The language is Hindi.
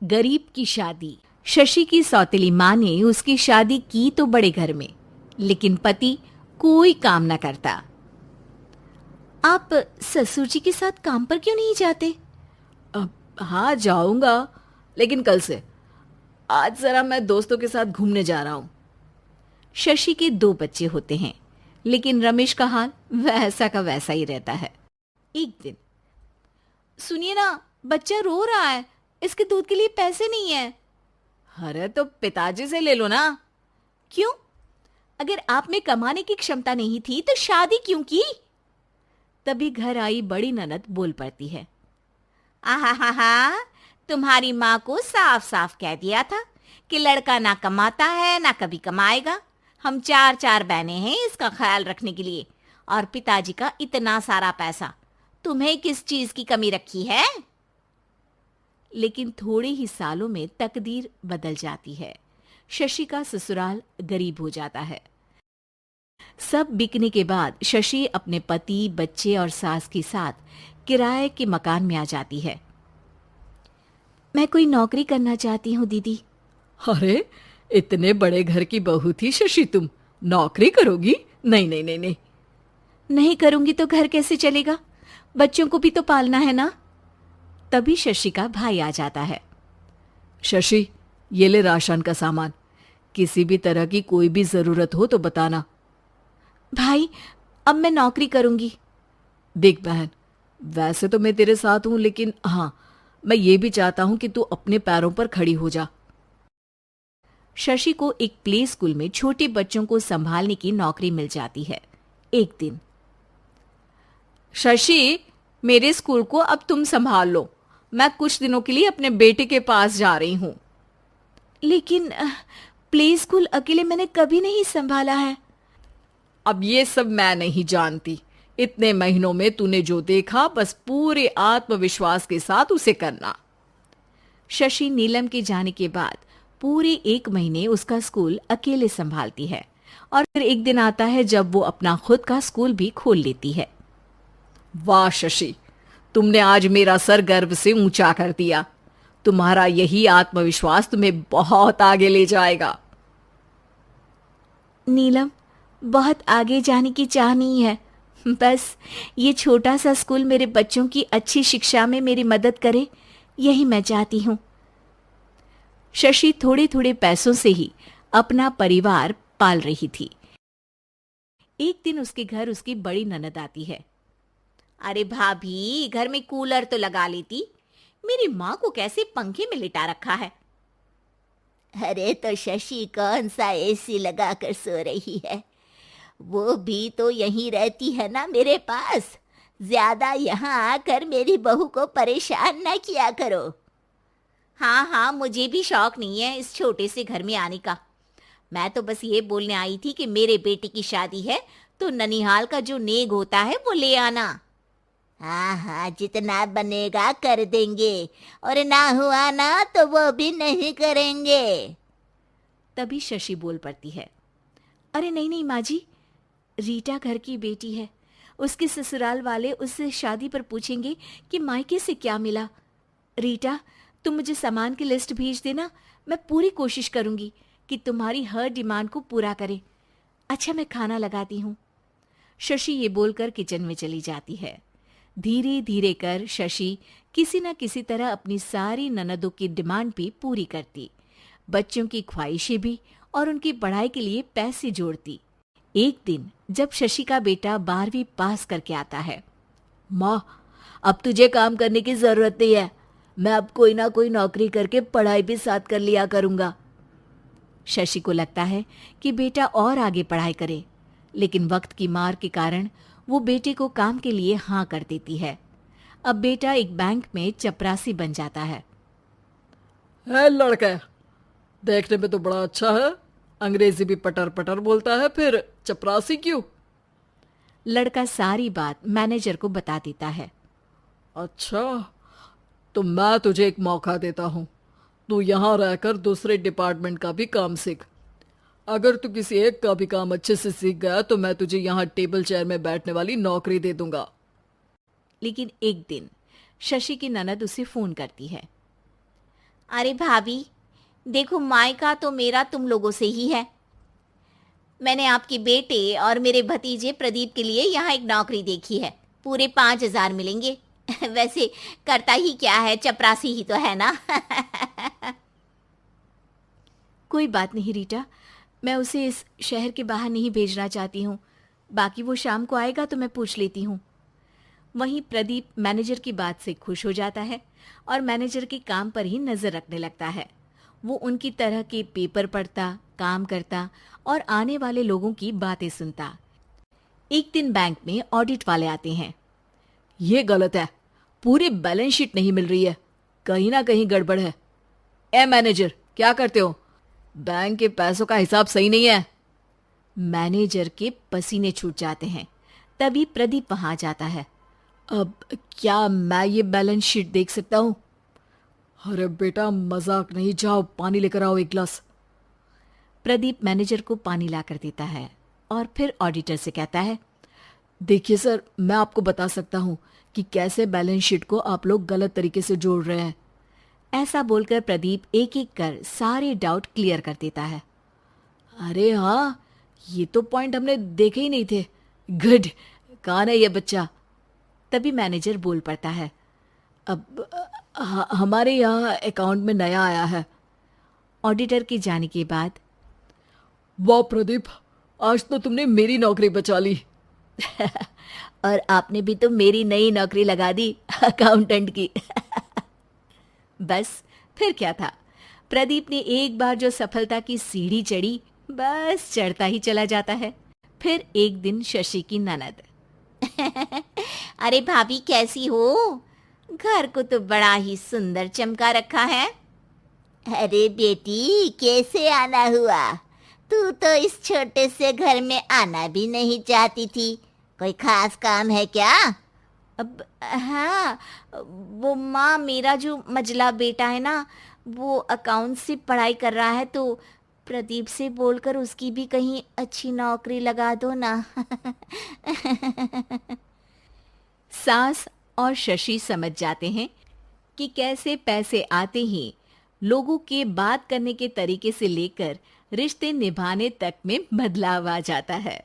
गरीब की शादी। शशि की सौतेली माँ ने उसकी शादी की तो बड़े घर में, लेकिन पति कोई काम न करता। आप ससुर जी के साथ काम पर क्यों नहीं जाते? हाँ जाऊंगा, लेकिन कल से। आज जरा मैं दोस्तों के साथ घूमने जा रहा हूँ। शशि के दो बच्चे होते हैं, लेकिन रमेश का हाल वैसा का वैसा ही रहता है। एक दिन, सुनिए ना, बच्चा रो रहा है, इसके दूध के लिए पैसे नहीं है। अरे तो पिताजी से ले लो ना। क्यों? अगर आप में कमाने की क्षमता नहीं थी तो शादी क्यों की? तभी घर आई बड़ी ननद बोल पड़ती है। आहा हा हा, तुम्हारी माँ को साफ साफ कह दिया था कि लड़का ना कमाता है ना कभी कमाएगा। हम चार चार बहनें हैं इसका ख्याल रखने के लिए, और पिताजी का इतना सारा पैसा, तुम्हें किस चीज की कमी रखी है? लेकिन थोड़े ही सालों में तकदीर बदल जाती है। शशि का ससुराल गरीब हो जाता है। सब बिकने के बाद शशि अपने पति, बच्चे और सास के साथ किराए के मकान में आ जाती है। मैं कोई नौकरी करना चाहती हूँ दीदी। अरे इतने बड़े घर की बहू थी शशि, तुम नौकरी करोगी? नहीं नहीं नहीं नहीं। नहीं करूंगी तो घर कैसे चलेगा? बच्चों को भी तो पालना है ना। तभी शशि का भाई आ जाता है। शशि, ये ले राशन का सामान, किसी भी तरह की कोई भी जरूरत हो तो बताना। भाई, अब मैं नौकरी करूंगी। देख बहन, वैसे तो मैं तेरे साथ हूं, लेकिन हाँ, मैं ये भी चाहता हूं कि तू अपने पैरों पर खड़ी हो जा। शशि को एक प्ले स्कूल में छोटे बच्चों को संभालने की नौकरी मिल जाती है। एक दिन, शशि, मेरे स्कूल को अब तुम संभाल लो। मैं कुछ दिनों के लिए अपने बेटे के पास जा रही हूं। लेकिन प्ले स्कूल अकेले मैंने कभी नहीं संभाला है। अब ये सब मैं नहीं जानती। इतने महीनों में तूने जो देखा, बस पूरे आत्मविश्वास के साथ उसे करना। शशि नीलम के जाने के बाद पूरे 1 महीने उसका स्कूल अकेले संभालती है, और फिर एक दिन आता है जब वो अपना खुद का स्कूल भी खोल लेती है। वाह शशि, तुमने आज मेरा सर गर्व से ऊंचा कर दिया। तुम्हारा यही आत्मविश्वास तुम्हें बहुत आगे ले जाएगा। नीलम, बहुत आगे जाने की चाह नहीं है, बस ये छोटा सा स्कूल मेरे बच्चों की अच्छी शिक्षा में मेरी मदद करे, यही मैं चाहती हूँ। शशि थोड़े थोड़े पैसों से ही अपना परिवार पाल रही थी। एक दिन उसके घर उसकी बड़ी ननद आती है। अरे भाभी, घर में कूलर तो लगा लेती, मेरी माँ को कैसे पंखे में लिटा रखा है? अरे तो शशि कौन सा एसी लगा कर सो रही है? वो भी तो यहीं रहती है ना मेरे पास। ज्यादा यहाँ आकर मेरी बहू को परेशान ना किया करो। हाँ हाँ, मुझे भी शौक नहीं है इस छोटे से घर में आने का। मैं तो बस ये बोलने आई थी कि मेरे बेटे की शादी है तो ननिहाल का जो नेग होता है वो ले आना। हाँ हाँ, जितना बनेगा कर देंगे, और ना हुआ ना तो वो भी नहीं करेंगे। तभी शशि बोल पड़ती है। अरे नहीं नहीं माँ जी, रीटा घर की बेटी है, उसके ससुराल वाले उससे शादी पर पूछेंगे कि मायके से क्या मिला। रीटा, तुम मुझे सामान की लिस्ट भेज देना, मैं पूरी कोशिश करूंगी कि तुम्हारी हर डिमांड को पूरा करे। अच्छा, मैं खाना लगाती हूँ। शशि ये बोलकर किचन में चली जाती है। धीरे धीरे कर शशि किसी न किसी तरह अपनी सारी ननदों की डिमांड भी पूरी करती, बच्चों की ख्वाहिशें भी, और उनकी पढ़ाई के लिए पैसे जोड़ती। एक दिन जब शशि का बेटा 12वीं पास करके आता है। माँ, अब तुझे काम करने की जरूरत नहीं है। मैं अब कोई ना कोई नौकरी करके पढ़ाई भी साथ कर लिया करूंगा। शशि को लगता है कि बेटा और आगे पढ़ाई करे, लेकिन वक्त की मार के कारण वो बेटे को काम के लिए हाँ कर देती है। अब बेटा एक बैंक में चपरासी बन जाता है। लड़का देखने में तो बड़ा अच्छा है, अंग्रेजी भी पटर पटर बोलता है, फिर चपरासी क्यों? लड़का सारी बात मैनेजर को बता देता है। अच्छा, तो मैं तुझे एक मौका देता हूँ। तू यहाँ रहकर दूसरे डिपार्टमेंट का भी काम सीख। अगर तू किसी एक का भी काम अच्छे से सीख गया तो मैं तुझे यहाँ टेबल चेयर में बैठने वाली नौकरी दे दूंगा। लेकिन एक दिन शशि की ननद उसे फोन करती है। अरे भाभी, देखो मायका तो मेरा तुम लोगों से ही है। मैंने आपके बेटे और मेरे भतीजे प्रदीप के लिए यहाँ एक नौकरी देखी है, पूरे 5,000 मिलेंगे। वैसे करता ही क्या है, चपरासी ही तो है ना। कोई बात नहीं रीटा, मैं उसे इस शहर के बाहर नहीं भेजना चाहती हूँ। बाकी वो शाम को आएगा तो मैं पूछ लेती हूँ। वहीं प्रदीप मैनेजर की बात से खुश हो जाता है और मैनेजर के काम पर ही नजर रखने लगता है। वो उनकी तरह के पेपर पढ़ता, काम करता और आने वाले लोगों की बातें सुनता। एक दिन बैंक में ऑडिट वाले आते हैं। ये गलत है, पूरी बैलेंस शीट नहीं मिल रही है, कहीं ना कहीं गड़बड़ है। ए मैनेजर, क्या करते हो? बैंक के पैसों का हिसाब सही नहीं है। मैनेजर के पसीने छूट जाते हैं। तभी प्रदीप वहां जाता है। अब क्या मैं ये बैलेंस शीट देख सकता हूँ? अरे बेटा मजाक नहीं, जाओ पानी लेकर आओ एक गिलास। प्रदीप मैनेजर को पानी लाकर देता है और फिर ऑडिटर से कहता है, देखिए सर, मैं आपको बता सकता हूँ कि कैसे बैलेंस शीट को आप लोग गलत तरीके से जोड़ रहे हैं। ऐसा बोलकर प्रदीप एक एक कर सारे डाउट क्लियर कर देता है। अरे हाँ, ये तो पॉइंट हमने देखे ही नहीं थे। गुड, कौन है ये बच्चा? तभी मैनेजर बोल पड़ता है, अब हमारे यहाँ अकाउंट में नया आया है। ऑडिटर के जाने के बाद, वाह प्रदीप, आज तो तुमने मेरी नौकरी बचा ली। और आपने भी तो मेरी नई नौकरी लगा दी, अकाउंटेंट की। बस फिर क्या था, प्रदीप ने एक बार जो सफलता की सीढ़ी चढ़ी, बस चढ़ता ही चला जाता है। फिर एक दिन शशि की ननद, अरे भाभी कैसी हो? घर को तो बड़ा ही सुंदर चमका रखा है। अरे बेटी, कैसे आना हुआ? तू तो इस छोटे से घर में आना भी नहीं चाहती थी। कोई खास काम है क्या? अब हाँ, वो माँ, मेरा जो मजला बेटा है ना, वो अकाउंट से पढ़ाई कर रहा है, तो प्रदीप से बोलकर उसकी भी कहीं अच्छी नौकरी लगा दो ना। सास और शशि समझ जाते हैं कि कैसे पैसे आते ही लोगों के बात करने के तरीके से लेकर रिश्ते निभाने तक में बदलाव आ जाता है।